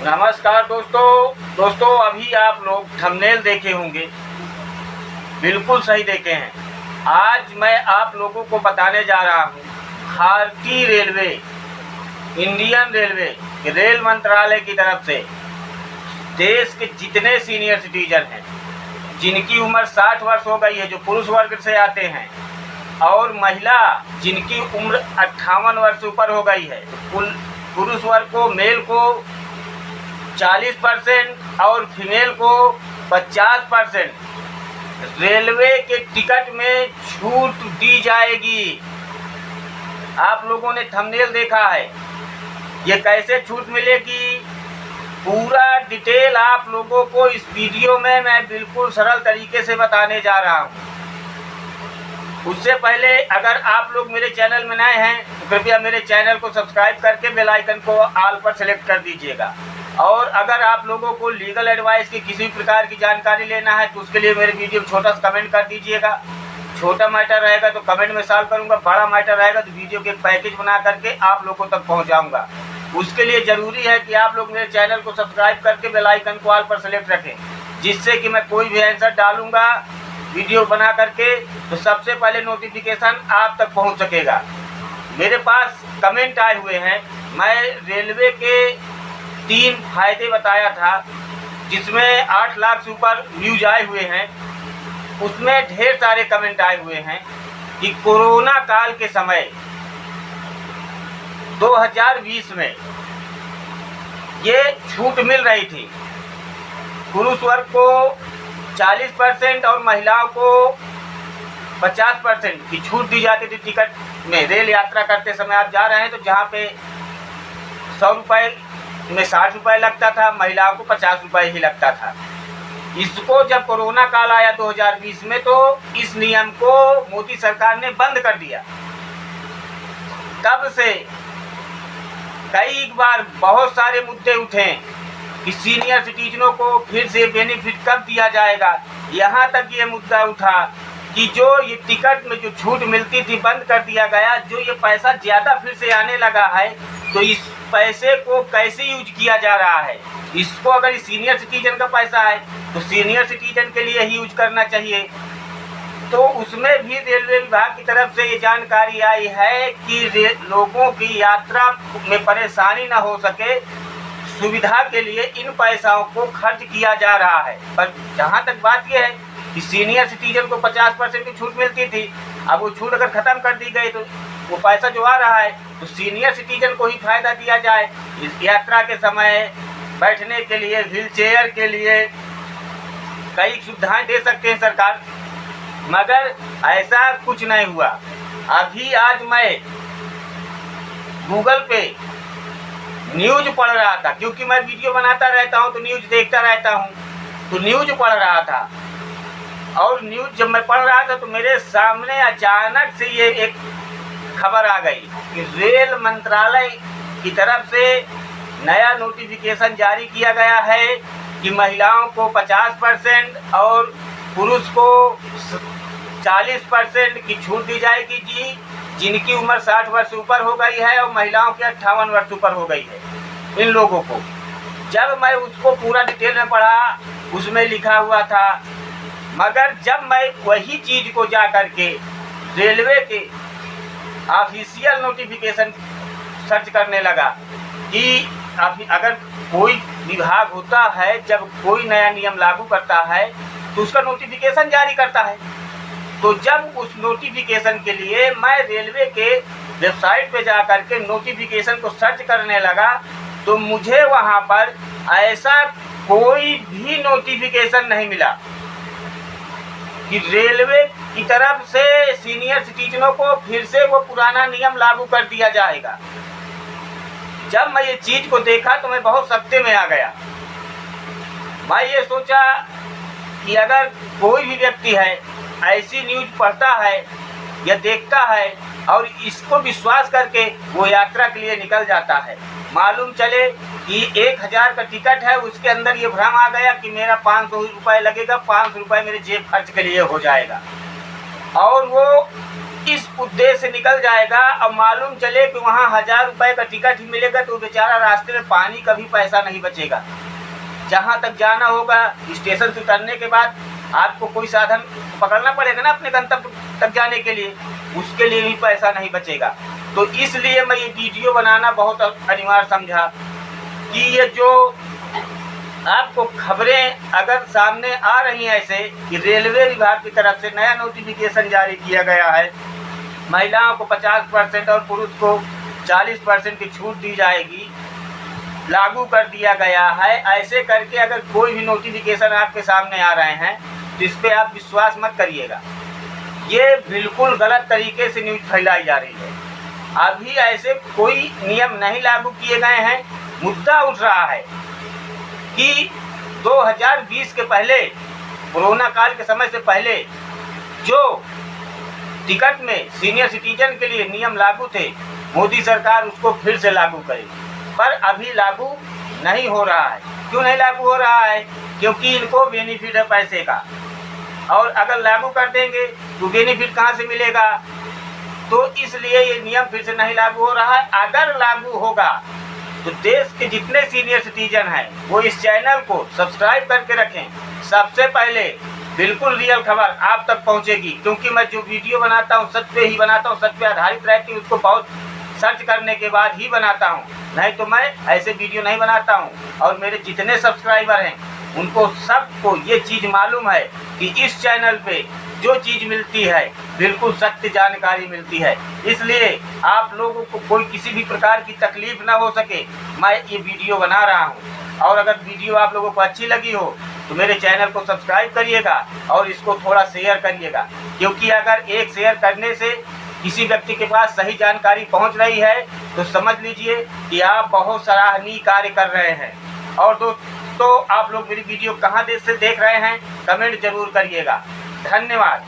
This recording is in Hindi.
नमस्कार दोस्तों अभी आप लोग थंबनेल देखे होंगे, बिल्कुल सही देखे हैं। आज मैं आप लोगों को बताने जा रहा हूँ भारतीय रेलवे, इंडियन रेलवे रेल मंत्रालय की तरफ से देश के जितने सीनियर सिटीजन हैं जिनकी उम्र 60 वर्ष हो गई है, जो पुरुष वर्ग से आते हैं, और महिला जिनकी उम्र 58 वर्ष ऊपर हो गई है, पुरुष वर्ग को, मेल को 40% और फीमेल को 50% रेलवे के टिकट में छूट दी जाएगी। आप लोगों ने थंबनेल देखा है, ये कैसे छूट मिलेगी पूरा डिटेल आप लोगों को इस वीडियो में मैं बिल्कुल सरल तरीके से बताने जा रहा हूँ। उससे पहले अगर आप लोग मेरे चैनल में नए हैं तो कृपया मेरे चैनल को सब्सक्राइब करके बेल आइकन को ऑल पर सेलेक्ट कर दीजिएगा। और अगर आप लोगों को लीगल एडवाइस की किसी प्रकार की जानकारी लेना है तो उसके लिए मेरे वीडियो में छोटा सा कमेंट कर दीजिएगा। छोटा मैटर रहेगा तो कमेंट में सॉल्व करूँगा, बड़ा मैटर रहेगा तो वीडियो के एक पैकेज बना करके आप लोगों तक पहुँचाऊँगा। उसके लिए ज़रूरी है कि आप लोग मेरे चैनल को सब्सक्राइब करके बेल आइकन को ऑल पर सेलेक्ट रखें, जिससे कि मैं कोई भी आंसर डालूँगा वीडियो बना करके तो सबसे पहले नोटिफिकेशन आप तक पहुंच सकेगा। मेरे पास कमेंट आए हुए हैं, मैं रेलवे के 3 फायदे बताया था जिसमें 8 लाख से ऊपर व्यूज आए हुए हैं। उसमें ढेर सारे कमेंट आए हुए हैं कि कोरोना काल के समय 2020 में ये छूट मिल रही थी, पुरुष वर्ग को 40% और महिलाओं को 50% की छूट दी जाती थी टिकट में। रेल यात्रा करते समय आप जा रहे हैं तो जहाँ पे 100 रुपये में 60 रुपये लगता था, महिलाओं को 50 रुपये ही लगता था। इसको जब कोरोना काल आया 2020 में तो इस नियम को मोदी सरकार ने बंद कर दिया। तब से कई बार बहुत सारे मुद्दे उठे कि सीनियर सिटीजनों को फिर से बेनिफिट कब दिया जाएगा। यहाँ तक ये मुद्दा उठा कि जो ये टिकट में जो छूट मिलती थी बंद कर दिया गया। जो ये पैसा ज़्यादा फिर से आने लगा है तो इस पैसे को कैसे यूज किया जा रहा है। इसको अगर सीनियर सिटीजन का पैसा है तो सीनियर सिटीजन के लिए ही यूज करना चाहिए। तो उसमें भी रेलवे विभाग की तरफ से ये जानकारी आई है कि लोगों की यात्रा में परेशानी न हो सके, सुविधा के लिए इन पैसाओं को खर्च किया जा रहा है। पर जहाँ तक बात यह है कि सीनियर सिटीजन को 50% की छूट मिलती थी, अब वो छूट अगर ख़त्म कर दी गई तो वो पैसा जो आ रहा है तो सीनियर सिटीजन को ही फ़ायदा दिया जाए। इस यात्रा के समय बैठने के लिए, व्हील चेयर के लिए कई सुविधाएं दे सकते हैं सरकार, मगर ऐसा कुछ नहीं हुआ। अभी आज मैं गूगल पे न्यूज पढ़ रहा था, क्योंकि मैं वीडियो बनाता रहता हूं तो न्यूज देखता रहता हूं, तो न्यूज पढ़ रहा था। और न्यूज जब मैं पढ़ रहा था तो मेरे सामने अचानक से ये एक खबर आ गई कि रेल मंत्रालय की तरफ से नया नोटिफिकेशन जारी किया गया है कि महिलाओं को 50% और पुरुष को 40% की छूट दी जाएगी जी, जिनकी उम्र 60 वर्ष ऊपर हो गई है और महिलाओं की 58 वर्ष ऊपर हो गई है। इन लोगों को जब मैं उसको पूरा डिटेल में पढ़ा, उसमें लिखा हुआ था, मगर जब मैं वही चीज़ को जा कर के रेलवे के ऑफिशियल नोटिफिकेशन सर्च करने लगा कि अगर कोई विभाग होता है, जब कोई नया नियम लागू करता है तो उसका नोटिफिकेशन जारी करता है। तो जब उस नोटिफिकेशन के लिए मैं रेलवे के वेबसाइट पे जा कर के नोटिफिकेशन को सर्च करने लगा तो मुझे वहाँ पर ऐसा कोई भी नोटिफिकेशन नहीं मिला कि रेलवे की तरफ से सीनियर सिटीजनों को फिर से वो पुराना नियम लागू कर दिया जाएगा। जब मैं ये चीज़ को देखा तो मैं बहुत सख्ते में आ गया। मैं ये सोचा कि अगर कोई भी व्यक्ति है ऐसी न्यूज़ पढ़ता है या देखता है और इसको विश्वास करके वो यात्रा के लिए निकल जाता है, मालूम चले कि 1000 का टिकट है, उसके अंदर ये भ्रम आ गया कि मेरा 500 रुपये लगेगा, 500 रुपये मेरे जेब खर्च के लिए हो जाएगा, और वो इस उद्देश्य से निकल जाएगा और मालूम चले कि वहाँ 1000 रुपये का टिकट ही मिलेगा तो बेचारा रास्ते में पानी का भी पैसा नहीं बचेगा। जहाँ तक जाना होगा स्टेशन से उतरने के बाद आपको कोई साधन पकड़ना पड़ेगा ना अपने गंतव्य तक जाने के लिए, उसके लिए भी पैसा नहीं बचेगा। तो इसलिए मैं ये वीडियो बनाना बहुत अनिवार्य समझा कि ये जो आपको खबरें अगर सामने आ रही हैं ऐसे कि रेलवे विभाग की तरफ से नया नोटिफिकेशन जारी किया गया है, महिलाओं को 50% और पुरुष को 40% की छूट दी जाएगी, लागू कर दिया गया है। ऐसे करके अगर कोई भी नोटिफिकेशन आपके सामने आ रहे हैं तो इस पर आप विश्वास मत करिएगा। ये बिल्कुल गलत तरीके से न्यूज़ फैलाई जा रही है। अभी ऐसे कोई नियम नहीं लागू किए गए हैं। मुद्दा उठ रहा है कि 2020 के पहले, कोरोना काल के समय से पहले जो टिकट में सीनियर सिटीजन के लिए नियम लागू थे, मोदी सरकार उसको फिर से लागू करे, पर अभी लागू नहीं हो रहा है। क्यों नहीं लागू हो रहा है? क्योंकि इनको बेनिफिट है पैसे का, और अगर लागू कर देंगे तो बेनिफिट कहाँ से मिलेगा? तो इसलिए ये नियम फिर से नहीं लागू हो रहा है। अगर लागू होगा तो देश के जितने सीनियर सिटीजन हैं वो इस चैनल को सब्सक्राइब करके रखें। सबसे पहले बिल्कुल रियल खबर आप तक पहुंचेगी, क्योंकि मैं जो वीडियो बनाता हूं सच पे ही बनाता हूं, सच पे आधारित रहती हूं, उसको बहुत सर्च करने के बाद ही बनाता हूं, नहीं तो मैं ऐसे वीडियो नहीं बनाता हूं। और मेरे जितने सब्सक्राइबर हैं उनको सबको ये चीज़ मालूम है कि इस चैनल पे जो चीज़ मिलती है बिल्कुल सत्य जानकारी मिलती है। इसलिए आप लोगों को कोई किसी भी प्रकार की तकलीफ ना हो सके, मैं ये वीडियो बना रहा हूँ। और अगर वीडियो आप लोगों को अच्छी लगी हो तो मेरे चैनल को सब्सक्राइब करिएगा और इसको थोड़ा शेयर करिएगा, क्योंकि अगर एक शेयर करने से किसी व्यक्ति के पास सही जानकारी पहुँच रही है तो समझ लीजिए कि आप बहुत सराहनीय कार्य कर रहे हैं। और दोस्तों, आप लोग मेरी वीडियो कहाँ देश से देख रहे हैं कमेंट जरूर करिएगा। धन्यवाद।